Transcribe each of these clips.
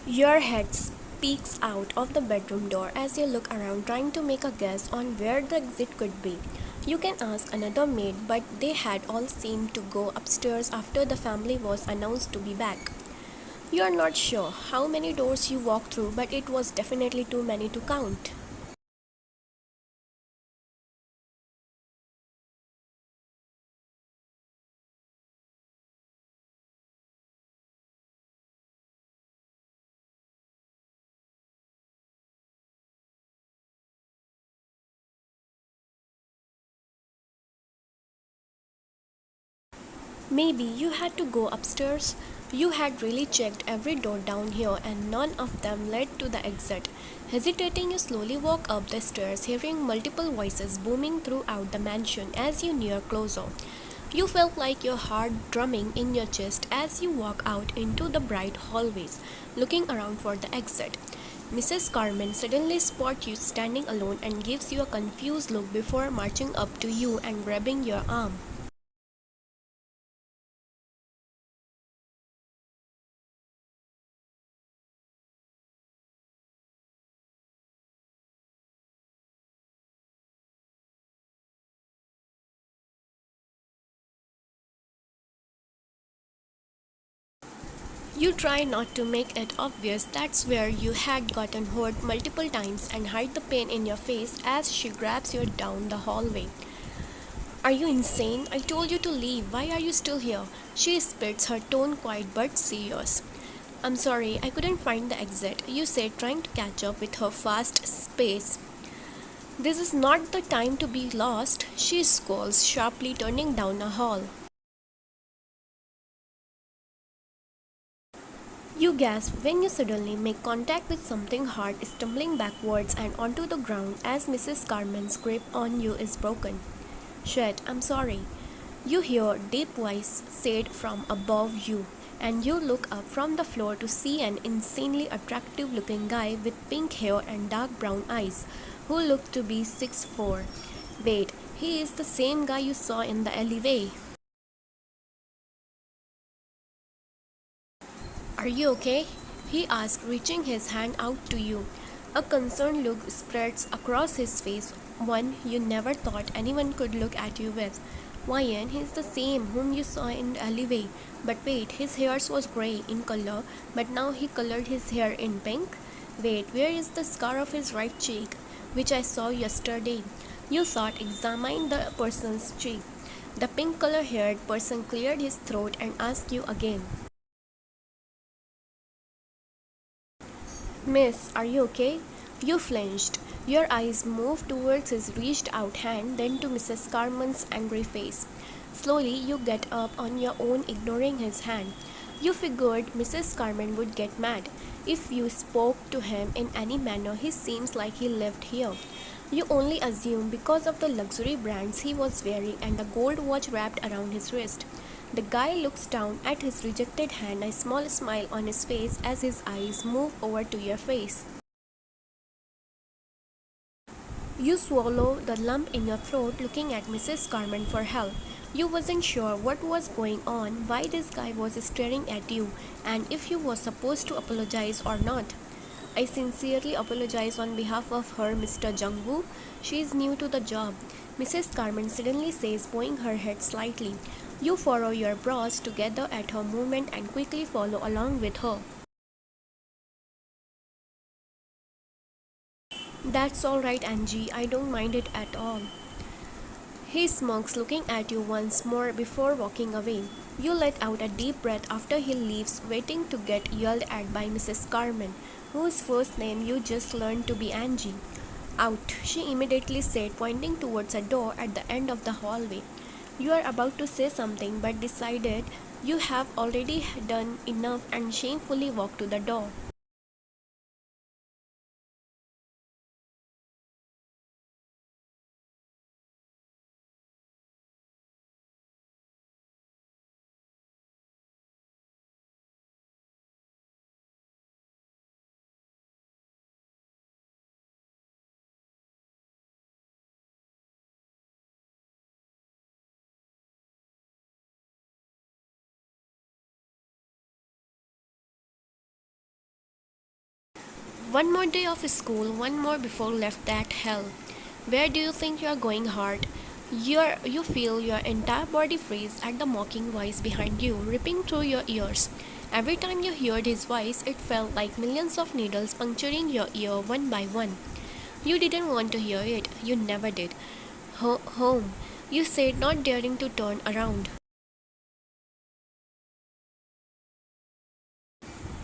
Your head peeks out of the bedroom door as you look around trying to make a guess on where the exit could be. You can ask another maid, but they had all seemed to go upstairs after the family was announced to be back. You are not sure how many doors you walked through, but it was definitely too many to count. Maybe you had to go upstairs. You had really checked every door down here and none of them led to the exit. Hesitating, you slowly walk up the stairs, hearing multiple voices booming throughout the mansion as you near closer. You felt like your heart drumming in your chest as you walk out into the bright hallways, looking around for the exit. Mrs. Carmen suddenly spots you standing alone and gives you a confused look before marching up to you and grabbing your arm. You try not to make it obvious that's where you had gotten hurt multiple times and hide the pain in your face as she grabs you down the hallway. Are you insane? I told you to leave. Why are you still here? She spits, her tone quiet but serious. I'm sorry, I couldn't find the exit, you said, trying to catch up with her fast pace. This is not the time to be lost, she scolds, sharply turning down a hall. You gasp when you suddenly make contact with something hard, stumbling backwards and onto the ground as Mrs. Carmen's grip on you is broken. Shit, I'm sorry. You hear deep voice said from above you, and you look up from the floor to see an insanely attractive looking guy with pink hair and dark brown eyes, who looked to be 6'4". Wait, he is the same guy you saw in the alleyway. Are you okay? He asked, reaching his hand out to you. A concerned look spreads across his face, one you never thought anyone could look at you with. Ryan, he's the same whom you saw in the alleyway. But wait, his hair was grey in color, but now he colored his hair in pink? Wait, where is the scar of his right cheek, which I saw yesterday? You thought examined the person's cheek. The pink color haired person cleared his throat and asked you again. Miss, are you okay? You flinched. Your eyes moved towards his reached out hand, then to Mrs. Carmen's angry face. Slowly, you get up on your own, ignoring his hand. You figured Mrs. Carmen would get mad. If you spoke to him in any manner, he seems like he lived here. You only assume because of the luxury brands he was wearing and the gold watch wrapped around his wrist. The guy looks down at his rejected hand, a small smile on his face as his eyes move over to your face. You swallow the lump in your throat, looking at Mrs. Carmen for help. You wasn't sure what was going on, why this guy was staring at you, and if you were supposed to apologize or not. I sincerely apologize on behalf of her, Mr. Jungwoo. She is new to the job. Mrs. Carmen suddenly says, bowing her head slightly. You furrow your brows together at her movement and quickly follow along with her. That's all right, Angie. I don't mind it at all. He smirks, looking at you once more before walking away. You let out a deep breath after he leaves, waiting to get yelled at by Mrs. Carmen, whose first name you just learned to be Angie. Out, she immediately said, pointing towards a door at the end of the hallway. You are about to say something, but decided you have already done enough and shamefully walked to the door. One more day of school, one more before left that hell. Where do you think you are going, heart? You feel your entire body freeze at the mocking voice behind you, ripping through your ears. Every time you heard his voice, it felt like millions of needles puncturing your ear one by one. You didn't want to hear it. You never did. Home, you said, not daring to turn around.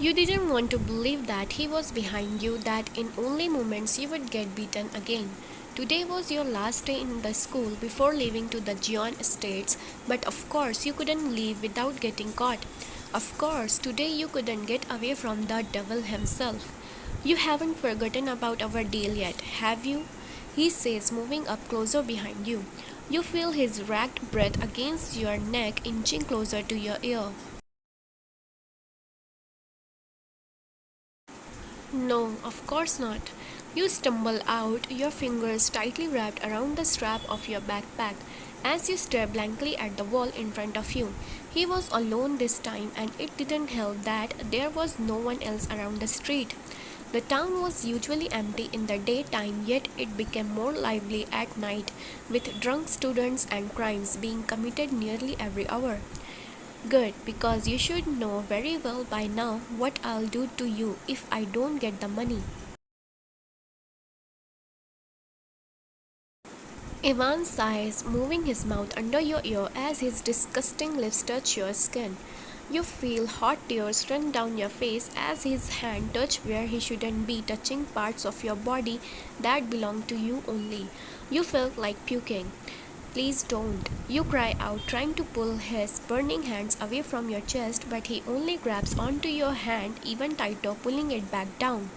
You didn't want to believe that he was behind you, that in only moments you would get beaten again. Today was your last day in the school before leaving to the Gion Estates, but of course you couldn't leave without getting caught. Of course, today you couldn't get away from the devil himself. You haven't forgotten about our deal yet, have you? He says, moving up closer behind you. You feel his racked breath against your neck, inching closer to your ear. No, of course not. You stumble out, your fingers tightly wrapped around the strap of your backpack as you stare blankly at the wall in front of you. He was alone this time, and it didn't help that there was no one else around the street. The town was usually empty in the daytime, yet it became more lively at night, with drunk students and crimes being committed nearly every hour. Good, because you should know very well by now what I'll do to you if I don't get the money. Ivan sighs, moving his mouth under your ear as his disgusting lips touch your skin. You feel hot tears run down your face as his hand touch where he shouldn't be, touching parts of your body that belong to you only. You felt like puking. Please don't. You cry out, trying to pull his burning hands away from your chest, but he only grabs onto your hand even tighter, pulling it back down.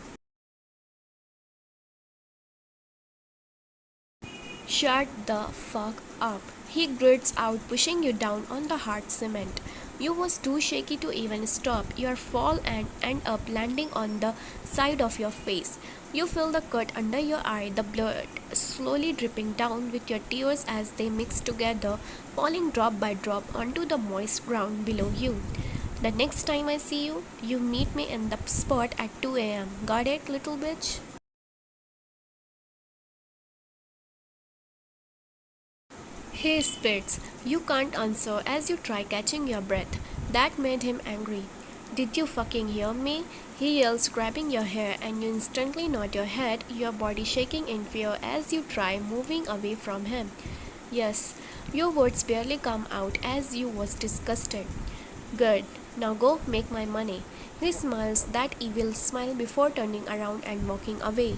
Shut the fuck up. He grits out, pushing you down on the hard cement. You was too shaky to even stop your fall and end up landing on the side of your face. You feel the cut under your eye, the blood slowly dripping down with your tears as they mix together, falling drop by drop onto the moist ground below you. The next time I see you, you meet me in the spot at 2 a.m. Got it, little bitch? He spits. You can't answer as you try catching your breath. That made him angry. Did you fucking hear me? He yells, grabbing your hair, and you instantly nod your head, your body shaking in fear as you try moving away from him. Yes, your words barely come out as you was disgusted. Good. Now go make my money. He smiles that evil smile before turning around and walking away.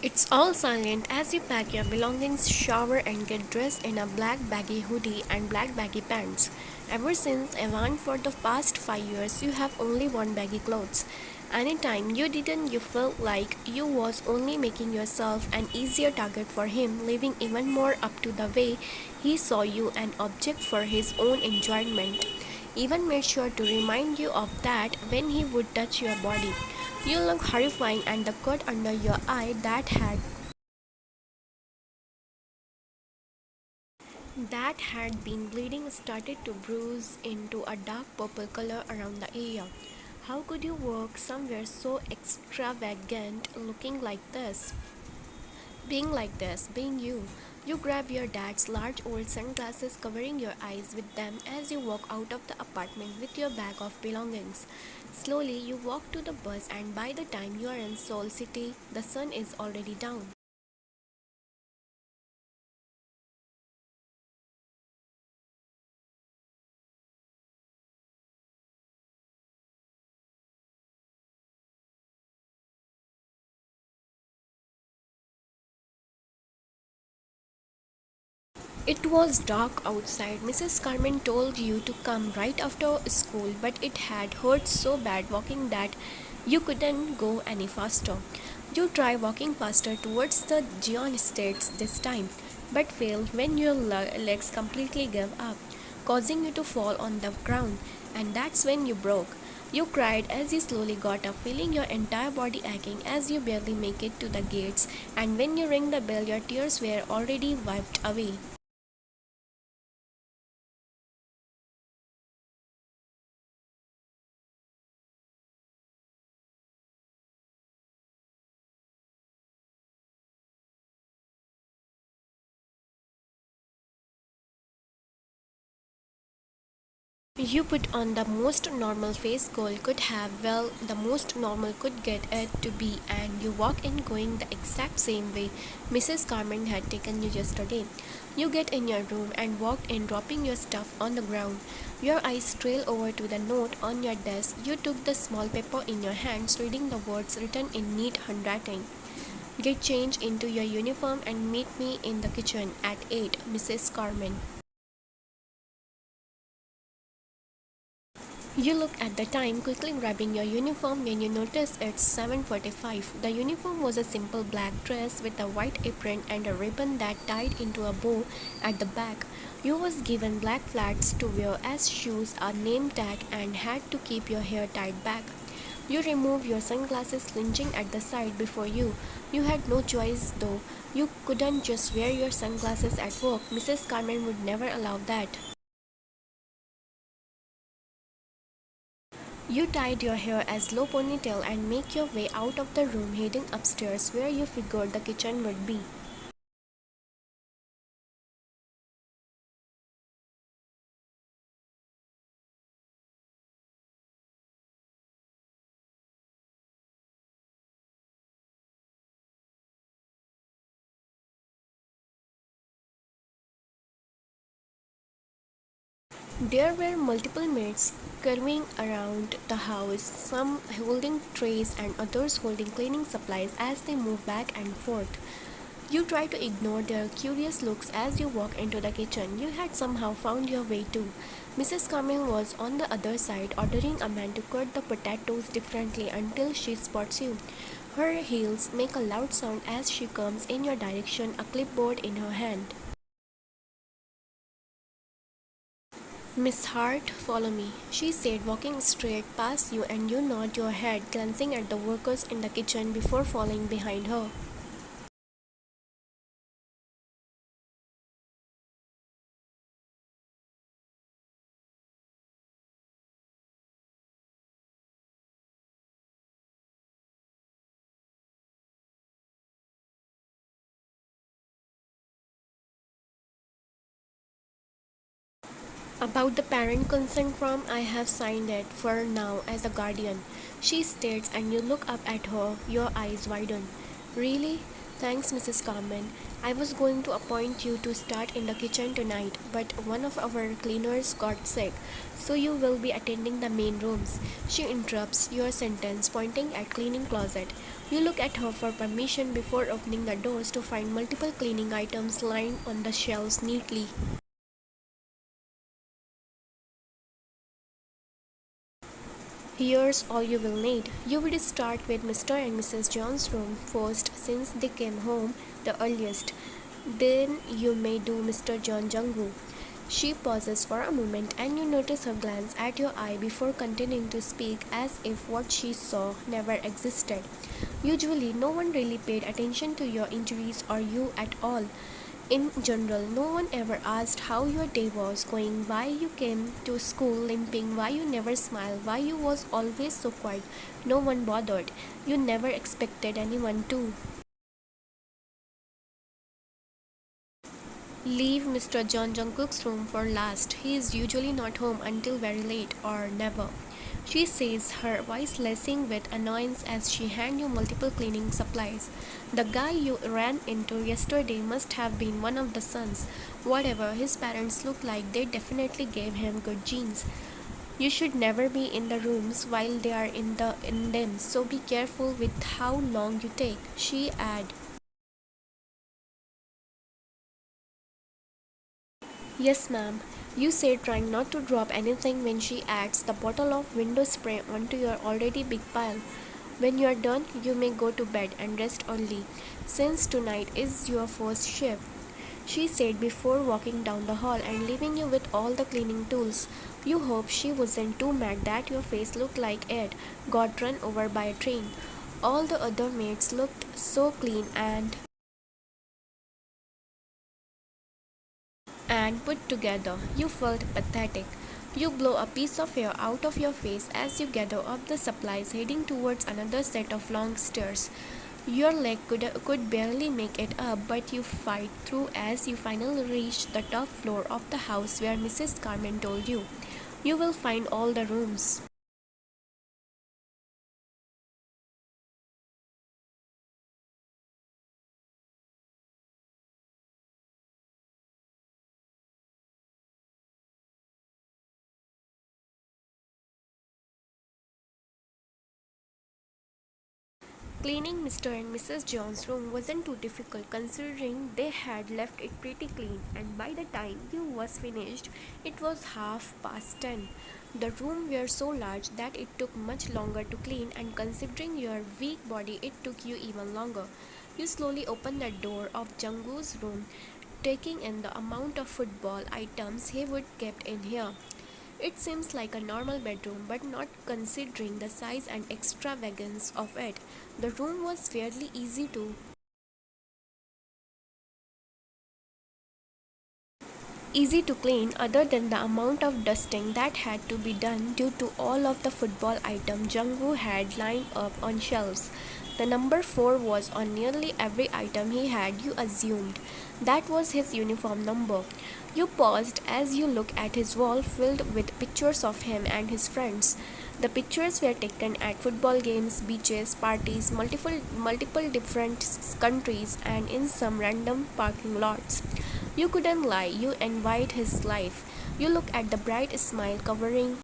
It's all silent as you pack your belongings, shower, and get dressed in a black baggy hoodie and black baggy pants. Ever since Evan, for the past 5 years, you have only worn baggy clothes. Anytime you didn't, you felt like you was only making yourself an easier target for him, living even more up to the way he saw you an object for his own enjoyment. Even made sure to remind you of that when he would touch your body. You look horrifying, and the cut under your eye that had been bleeding started to bruise into a dark purple color around the area. How could you work somewhere so extravagant looking like this? Being like this, being you. You grab your dad's large old sunglasses, covering your eyes with them as you walk out of the apartment with your bag of belongings. Slowly, you walk to the bus, and by the time you are in Seoul City, the sun is already down. It was dark outside. Mrs. Carmen told you to come right after school, but it had hurt so bad walking that you couldn't go any faster. You try walking faster towards the Gion Estates this time, but fail when your legs completely gave up, causing you to fall on the ground, and that's when you broke. You cried as you slowly got up, feeling your entire body aching as you barely make it to the gates, and when you rang the bell, your tears were already wiped away. You put on the most normal face girl could have, well, the most normal could get it to be, and you walk in going the exact same way Mrs. Carmen had taken you yesterday. You get in your room and walk in, dropping your stuff on the ground. Your eyes trail over to the note on your desk. You took the small paper in your hands, reading the words written in neat handwriting. Get changed into your uniform and meet me in the kitchen at 8, Mrs. Carmen. You look at the time, quickly grabbing your uniform when you notice it's 7:45. The uniform was a simple black dress with a white apron and a ribbon that tied into a bow at the back. You was given black flats to wear as shoes, a name tag, and had to keep your hair tied back. You remove your sunglasses clinching at the side before you. You had no choice though. You couldn't just wear your sunglasses at work. Mrs. Carmen would never allow that. You tied your hair as low ponytail and make your way out of the room, heading upstairs where you figured the kitchen would be. There were multiple maids curving around the house, some holding trays and others holding cleaning supplies as they moved back and forth. You try to ignore their curious looks as you walk into the kitchen. You had somehow found your way too. Mrs. Cumming was on the other side, ordering a man to cut the potatoes differently until she spots you. Her heels make a loud sound as she comes in your direction, a clipboard in her hand. Miss Hart, follow me, she said, walking straight past you, and you nod your head, glancing at the workers in the kitchen before following behind her. About the parent consent form, I have signed it for now as a guardian, she states, and you look up at her, your eyes widen. Really? Thanks, Mrs. Carmen. I was going to appoint you to start in the kitchen tonight, but one of our cleaners got sick, so you will be attending the main rooms. She interrupts your sentence, pointing at cleaning closet. You look at her for permission before opening the doors to find multiple cleaning items lined on the shelves neatly. Here's all you will need. You would start with Mr. and Mrs. John's room first since they came home the earliest. Then you may do Mr. John Jungwoo. She pauses for a moment and you notice her glance at your eye before continuing to speak as if what she saw never existed. Usually, no one really paid attention to your injuries or you at all. In general, no one ever asked how your day was going, why you came to school limping, why you never smiled, why you was always so quiet. No one bothered. You never expected anyone to. Leave Mr. John Jungkook's room for last. He is usually not home until very late or never. She says, her voice lacing with annoyance as she hands you multiple cleaning supplies. The guy you ran into yesterday must have been one of the sons. Whatever his parents look like, they definitely gave him good genes. You should never be in the rooms while they are in them, so be careful with how long you take. She adds. Yes, ma'am. You say, trying not to drop anything when she adds the bottle of window spray onto your already big pile. When you are done, you may go to bed and rest early, since tonight is your first shift. she said before walking down the hall and leaving you with all the cleaning tools. You hope she wasn't too mad that your face looked like it got run over by a train. All the other maids looked so clean and put together. You felt pathetic. You blow a piece of hair out of your face as you gather up the supplies heading towards another set of long stairs. Your leg could barely make it up, but you fight through as you finally reach the top floor of the house where Mrs. Carmen told you. You will find all the rooms. Cleaning Mr. and Mrs. John's room wasn't too difficult considering they had left it pretty clean, and by the time you was finished, it was 10:30. The room were so large that it took much longer to clean, and considering your weak body, it took you even longer. You slowly opened the door of Jungwoo's room, taking in the amount of football items he would kept in here. It seems like a normal bedroom, but not considering the size and extravagance of it. The room was fairly easy to clean other than the amount of dusting that had to be done due to all of the football items Jungwoo had lined up on shelves. The number 4 was on nearly every item he had, you assumed. That was his uniform number. You paused as you looked at his wall filled with pictures of him and his friends. The pictures were taken at football games, beaches, parties, multiple different countries, and in some random parking lots. You couldn't lie, you envied his life. You looked at the bright smile covering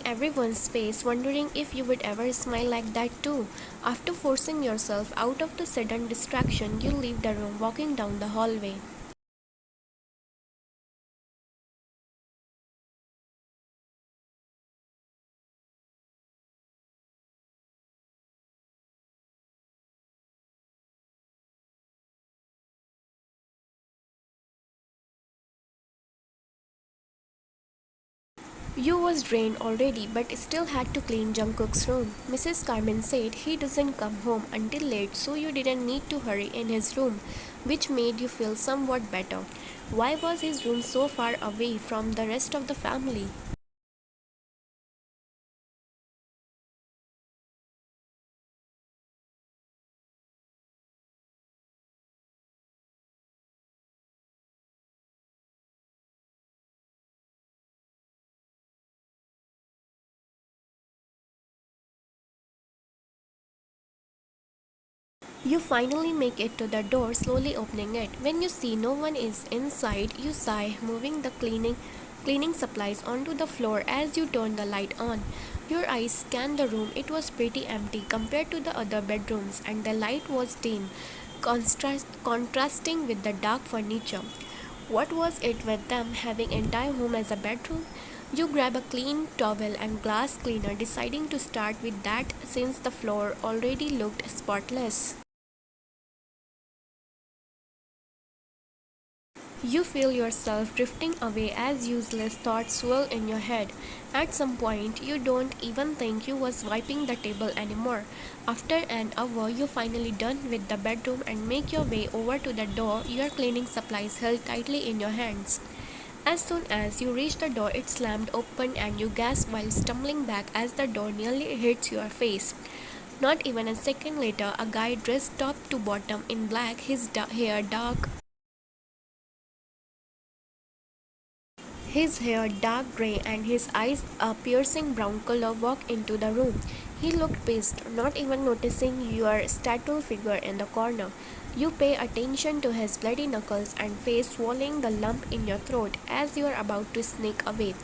everyone's face, wondering if you would ever smile like that too. After forcing yourself out of the sudden distraction, you leave the room walking down the hallway. You was drained already but still had to clean Jungkook's room. Mrs. Carmen said he doesn't come home until late so you didn't need to hurry in his room, which made you feel somewhat better. Why was his room so far away from the rest of the family? You finally make it to the door, slowly opening it. When you see no one is inside, you sigh, moving the cleaning supplies onto the floor as you turn the light on. Your eyes scan the room. It was pretty empty compared to the other bedrooms, and the light was dim, contrasting with the dark furniture. What was it with them having entire home as a bedroom? You grab a clean towel and glass cleaner, deciding to start with that since the floor already looked spotless. You feel yourself drifting away as useless thoughts swirl in your head. At some point, you don't even think you was wiping the table anymore. After an hour, you finally done with the bedroom and make your way over to the door, your cleaning supplies held tightly in your hands. As soon as you reach the door, it slammed open and you gasp while stumbling back as the door nearly hits your face. Not even a second later, a guy dressed top to bottom in black, his hair dark gray and his eyes a piercing brown color walked into the room. He looked pissed, not even noticing your statue figure in the corner. You pay attention to his bloody knuckles and face swallowing the lump in your throat as you are about to sneak away.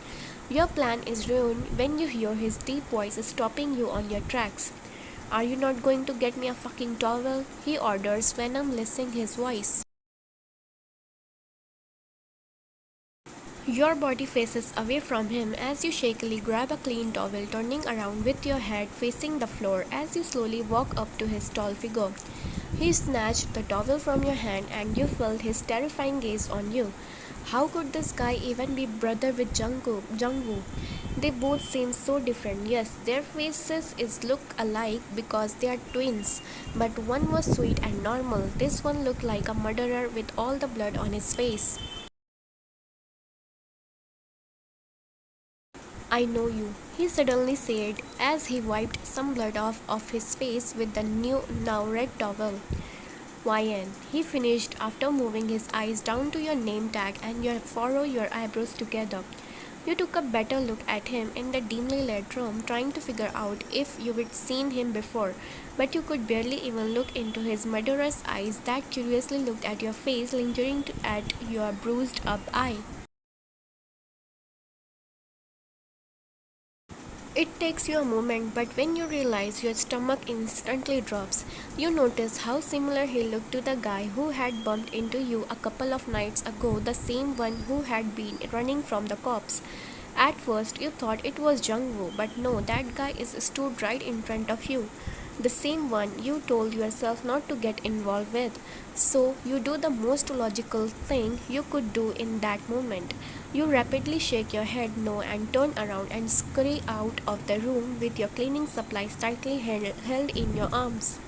Your plan is ruined when you hear his deep voice stopping you on your tracks. Are you not going to get me a fucking towel? He orders when I'm listening his voice. Your body faces away from him as you shakily grab a clean towel, turning around with your head facing the floor as you slowly walk up to his tall figure. He snatched the towel from your hand and you felt his terrifying gaze on you. How could this guy even be brother with Jungwoo? They both seem so different. Yes, their faces is look alike because they are twins, but one was sweet and normal. This one looked like a murderer with all the blood on his face. I know you, he suddenly said as he wiped some blood off of his face with the new now red towel. YN, he finished after moving his eyes down to your name tag and furrow your eyebrows together. You took a better look at him in the dimly lit room, trying to figure out if you had seen him before, but you could barely even look into his murderous eyes that curiously looked at your face, lingering at your bruised up eye. It takes you a moment, but when you realize your stomach instantly drops, you notice how similar he looked to the guy who had bumped into you a couple of nights ago, the same one who had been running from the cops. At first, you thought it was Jungwoo, but no, that guy is stood right in front of you. The same one you told yourself not to get involved with. So, you do the most logical thing you could do in that moment. You rapidly shake your head no and turn around and scurry out of the room with your cleaning supplies tightly held in your arms.